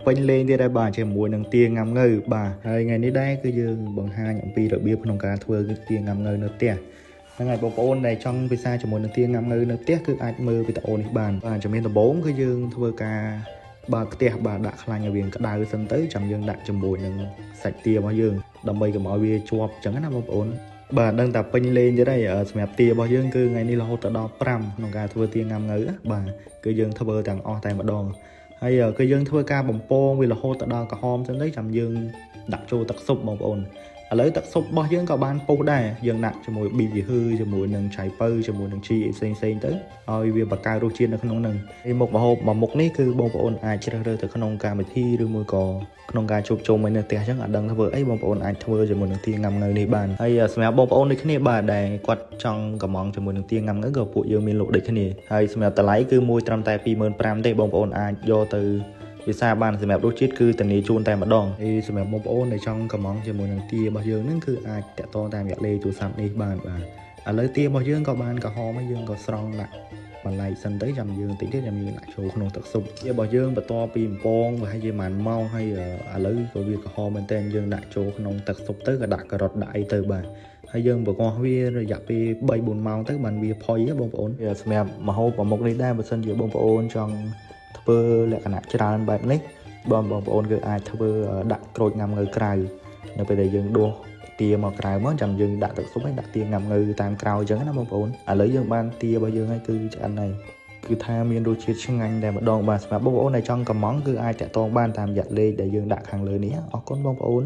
ពេញលេងទៀតដែរបាទជាមួយនឹងទាងំងើបាទហើយថ្ងៃនេះដែរគឺយើងបង្ហាញអំពីរបៀបក្នុងការធ្វើទាងំងើនៅផ្ទះហ្នឹងហើយបងប្អូនដែលចង់ពិសាជាមួយនឹងទាងំងើនៅផ្ទះគឺអាចមើលវីដេអូនេះបានបាទជំនាញដំបូងគឺយើងធ្វើការបើកផ្ទះបាទដាក់ខ្លាញ់ឲ្យវាក្តៅសិនទៅចាំយើងដាក់ជាមួយនឹងសាច់ទារបស់យើងដើម្បីកុំឲ្យវាជាប់អញ្ចឹងណាបងប្អូនបាទដឹងតែពេញលេងទៀតហើយសម្រាប់ទារបស់យើងគឺថ្ងៃនេះរហូតដល់5ក្នុងការធ្វើទាងំងើបាទគឺយើងធ្វើទាំងអស់តែម្ដងហើយគឺយើងធ្វើការបំពងវារហូតដល់ក្រហមចឹងទៅចាំយើងដាក់ចូលទឹកស៊ុបបងប្អូនឥឡូវទឹកស៊ុបរបស់យើងក៏បានពុះដែរយើងដាក់ជាមួយប៊ីយឺហ៊ឺជាមួយនឹងឆៃពៅជាមួយនឹងជីផ្សេងៗទៅឲ្យវាបង្កើតរសជាតិនៅក្នុងហ្នឹងហើយមុខម្ហូបមួយមុខនេះគឺបងប្អូនអាចជ្រើសរើសទៅក្នុងកម្មវិធីឬមួយក៏ក្នុងការជួបជុំនៅផ្ទះអញ្ចឹងអត់ដឹងធ្វើអីបងប្អូនអាចធ្វើជាមួយនឹងទាងំងើនេះបានហើយសម្រាប់បងប្អូនដូចគ្នាបាទដែលគាត់ចង់កម្មង់ជាមួយនឹងទាងំងើក៏ពួកយើងមានលក់ដូចគ្នាហើយសម្រាប់តម្លៃគឺមួយត្រឹមតែ 25,000 ទេបងប្អូនអាចយកទៅវាសាបានសម្រាប់រសជាតិគឺធានាជូនតែម្ដងហើយសម្រាប់បងប្អូនដែលចង់កម្មង់ជាមួយនឹងទារបស់យើងហ្នឹងគឺអាចតាក់ទងតាមរយៈលេខទូរស័ព្ទនេះបានបាទឥឡូវទារបស់យើងក៏បានក្រហមហើយយើងក៏ស្រង់ដាក់បន្លែកសិនទៅចាំយើងតិចទៀតចាំយើងដាក់ចូលក្នុងទឹកស៊ុបទារបស់យើងបន្ទាប់ពីបំពងប្រហែលជា1ម៉ោងហើយឥឡូវក៏វាក្រហមមែនតើយើងដាក់ចូលក្នុងទឹកស៊ុបទៅក៏ដាក់ការ៉ុតដាក់អីទៅបាទហើយយើងបង្គាស់វារយៈពេល 3-4 ម៉ោងទៅបានវាផុយបងប្អូនសម្រាប់ម្ហូបមួយមុខនេះដែរបើសិនជាបងប្អូនចង់ធ្វើលក្ខណៈច្រើនបែបនេះបងប្អូនគឺអាចធ្វើដាក់ក្រូចងំងើក្រៅនៅពេលដែលយើងដួសទាមកក្រៅមកចាំយើងដាក់ទឹកស៊ុបហើយដាក់ទាងំងើតាមក្រោយអញ្ចឹងណាបងប្អូនឥឡូវយើងបានទារបស់យើងហើយគឺឆ្អិនហើយគឺថាមានរសជាតិឆ្ងាញ់តែម្ដងបាទសម្រាប់បងប្អូនដែលចង់កម្មង់គឺអាចតាក់ទងបានតាមរយៈលេខដែលយើងដាក់ខាងលើនេះអរគុណបងប្អូន